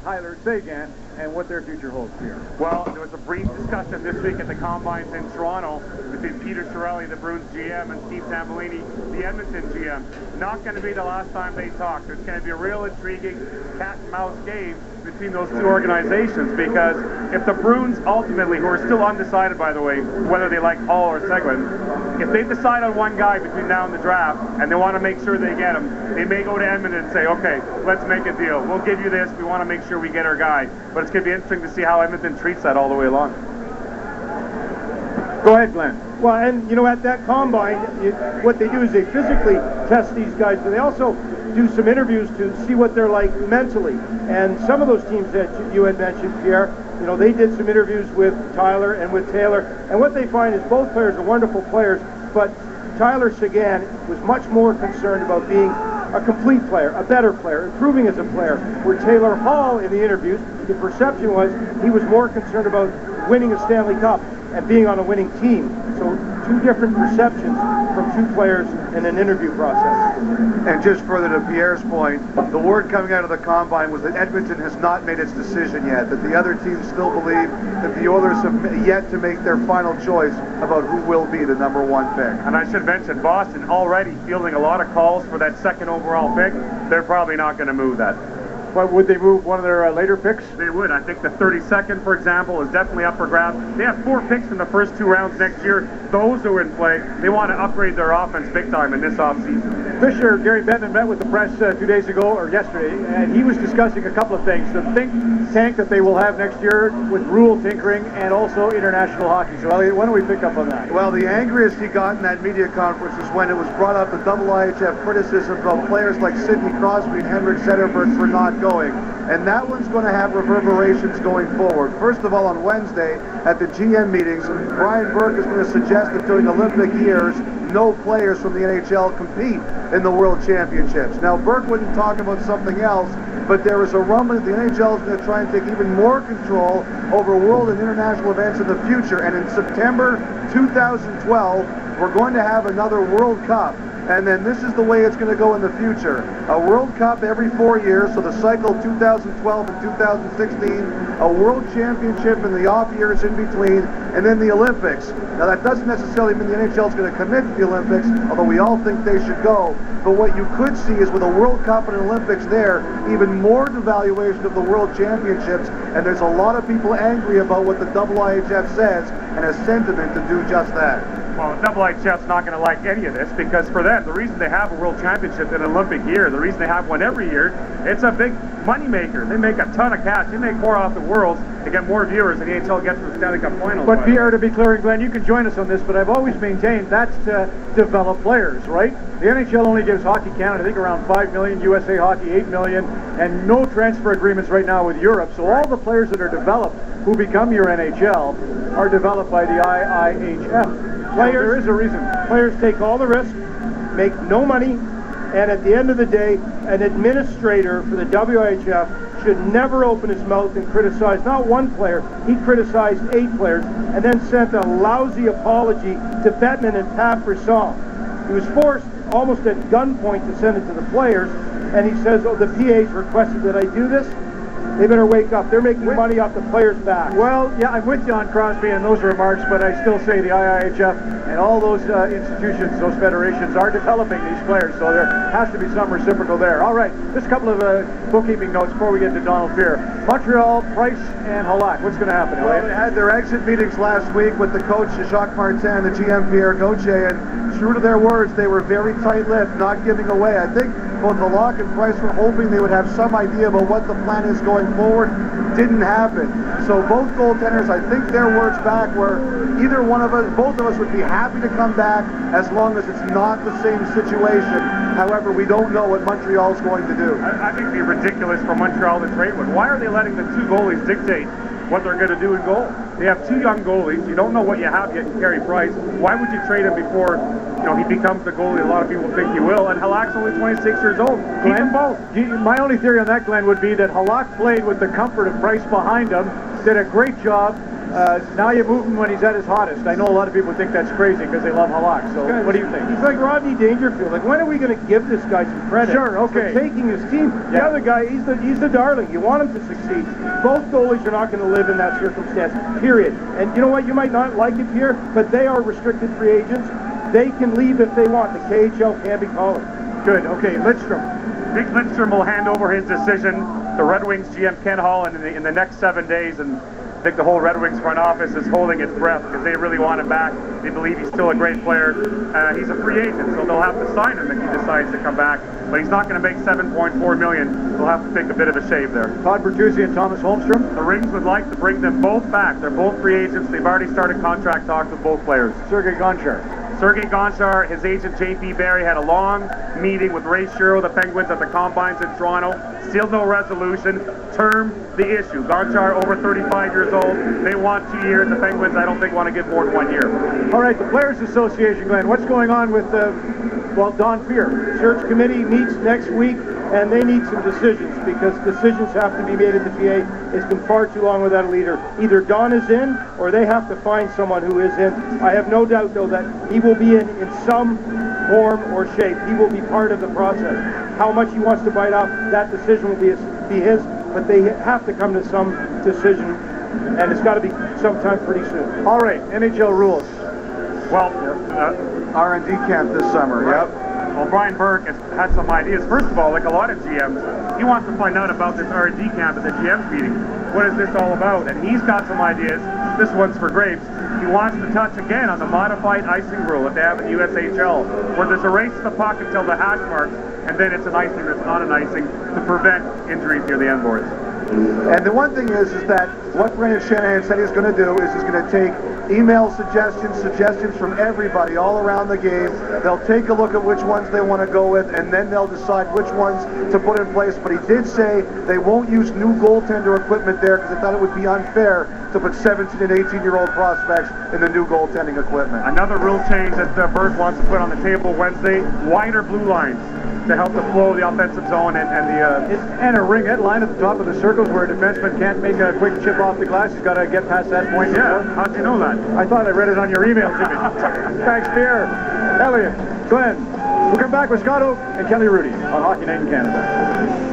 Tyler Seguin and what their future holds here. Well, there was a brief discussion this week at the Combines in Toronto between Peter Chiarelli, the Bruins GM, and Steve Tambolini, the Edmonton GM. Not going to be the last time they talk. There's going to be a real intriguing cat-and-mouse game between those two organizations, because if the Bruins ultimately, who are still undecided by the way, whether they like Hall or Seguin, if they decide on one guy between now and the draft and they want to make sure they get him, they may go to Edmonton and say, okay, let's make a deal. We'll give you this. We want to make sure we get our guy. But it's going to be interesting to see how Edmonton treats that all the way along. Go ahead, Glenn. Well, and you know, at that combine, what they do is they physically test these guys, but they also do some interviews to see what they're like mentally. And some of those teams that you had mentioned, Pierre, you know, they did some interviews with Tyler and with Taylor, and what they find is both players are wonderful players, but Tyler Seguin was much more concerned about being a complete player, a better player, improving as a player, where Taylor Hall in the interviews, the perception was he was more concerned about winning a Stanley Cup and being on a winning team. So two different perceptions from two players in an interview process. And just further to Pierre's point, the word coming out of the Combine was that Edmonton has not made its decision yet, that the other teams still believe that the Oilers have yet to make their final choice about who will be the #1 pick. And I should mention, Boston already fielding a lot of calls for that second overall pick. They're probably not going to move that. But would they move one of their later picks? They would. I think the 32nd, for example, is definitely up for grabs. They have 4 picks in the first 2 rounds next year. Those are in play. They want to upgrade their offense big time in this offseason. Commissioner Gary Bettman met with the press 2 days ago, or yesterday, and he was discussing a couple of things. The think tank that they will have next year with rule tinkering and also international hockey. So, Elliot, why don't we pick up on that? Well, the angriest he got in that media conference was when it was brought up the IIHF criticism about players like Sidney Crosby and Henrik Zetterberg for not going. And that one's going to have reverberations going forward. First of all, on Wednesday at the GM meetings, Brian Burke is going to suggest that during Olympic years, no players from the NHL compete in the World Championships. Now, Burke wouldn't talk about something else, but there is a rumbling that the NHL is going to try and take even more control over world and international events in the future. And in September 2012, we're going to have another World Cup. And then this is the way it's going to go in the future. A World Cup every 4 years, so the cycle 2012 and 2016, a World Championship in the off years in between, and then the Olympics. Now that doesn't necessarily mean the NHL is going to commit to the Olympics, although we all think they should go. But what you could see is with a World Cup and Olympics there, even more devaluation of the World Championships, and there's a lot of people angry about what the IIHF says, and a sentiment to do just that. Well, IIHF's not going to like any of this, because for them, the reason they have a World Championship in an Olympic year, the reason they have one every year, it's a big money maker. They make a ton of cash. They make more off the Worlds. They get more viewers than the NHL gets from the Stanley Cup Finals. But Pierre, to be clear, and Glenn, you can join us on this, but I've always maintained that's to develop players, right? The NHL only gives Hockey Canada, I think, around $5 million, USA Hockey $8 million, and no transfer agreements right now with Europe. So all the players that are developed who become your NHL are developed by the IIHF. There is a reason. Players take all the risk, make no money, and at the end of the day, an administrator for the WHF should never open his mouth and criticize not one player. He criticized 8 players and then sent a lousy apology to Bettman and Pat Brisson. He was forced almost at gunpoint to send it to the players, and he says, oh, the PA's requested that I do this. They better wake up. They're making money off the players' backs. Well, yeah, I'm with you on Crosby and those remarks, but I still say the IIHF and all those institutions, those federations, are developing these players, so there has to be some reciprocal there. All right, just a couple of bookkeeping notes before we get to Donald Pierre. Montreal, Price, and Halak. What's going to happen? Well, they had their exit meetings last week with the coach, Jacques Martin, and the GM, Pierre Gauthier, and true to their words, they were very tight-lipped, not giving away. I think both Halak and Price were hoping they would have some idea about what the plan is going forward. Didn't happen. So both goaltenders, I think their words back were either one of us, both of us would be happy to come back as long as it's not the same situation. However, we don't know what Montreal's going to do. I think it'd be ridiculous for Montreal to trade one. Why are they letting the 2 goalies dictate what they're going to do in goal? They have 2 young goalies. You don't know what you have yet in Carey Price. Why would you trade him before he becomes the goalie a lot of people think he will? And Halak's only 26 years old. Keep them both. My only theory on that, Glenn, would be that Halak played with the comfort of Price behind him, did a great job, Now you move him when he's at his hottest. I know a lot of people think that's crazy because they love Halak. So what do you think? He's like Rodney Dangerfield. Like, when are we going to give this guy some credit? Sure, okay. For taking his team. The other guy, he's the darling. You want him to succeed. Both goalies are not going to live in that circumstance, period. And you know what? You might not like it here, but they are restricted free agents. They can leave if they want. The KHL can't be calling. Good. Okay, Lidstrom. Dick Lidstrom will hand over his decision to Red Wings GM Ken Holland in the next 7 days, and I think the whole Red Wings front office is holding its breath because they really want him back. They believe he's still a great player. He's a free agent, so they'll have to sign him if he decides to come back. But he's not going to make $7.4 million. They'll have to take a bit of a shave there. Todd Bertuzzi and Thomas Holmstrom. The Rings would like to bring them both back. They're both free agents. They've already started contract talks with both players. Sergei Gonchar. Sergei Gonchar, his agent J.P. Barry, had a long meeting with Ray Shero, the Penguins, at the Combines in Toronto. Still no resolution. Term the issue. Gonchar, over 35 years old. They want 2 years. The Penguins, I don't think, want to give more than 1 year. All right, the Players Association, Glenn. What's going on with, Don Fear? Search committee meets next week, and they need some decisions because decisions have to be made at the PA. It's been far too long without a leader. Either Don is in, or they have to find someone who is in. I have no doubt, though, that he will be in some form or shape. He will be part of the process. How much he wants to bite off, that decision will be his, but they have to come to some decision, and it's got to be sometime pretty soon. All right, NHL rules. Well, R&D camp this summer, right. yep. Well, Brian Burke has had some ideas. First of all, like a lot of GMs, he wants to find out about this R&D camp at the GM's meeting. What is this all about? And he's got some ideas. This one's for Grapes. He wants to touch again on the modified icing rule that they have in the USHL, where there's a race to the puck until the hash marks, and then it's an icing or it's not an icing to prevent injuries near the end boards. And the one thing is that what Brendan Shanahan said he's going to do is he's going to take email suggestions from everybody all around the game. They'll take a look at which ones they want to go with, and then they'll decide which ones to put in place. But he did say they won't use new goaltender equipment there because they thought it would be unfair to put 17 and 18-year-old prospects in the new goaltending equipment. Another rule change that Burke wants to put on the table Wednesday, wider blue lines to help the flow of the offensive zone and a ringette line at the top of the circles where a defenseman can't make a quick chip off the glass. He's got to get past that point. Yeah, how'd you know that? I thought I read it on your email, Jimmy. Thanks, Pierre. Elliot, Glenn. We'll come back with Scott Oak and Kelly Rudy on Hockey Night in Canada.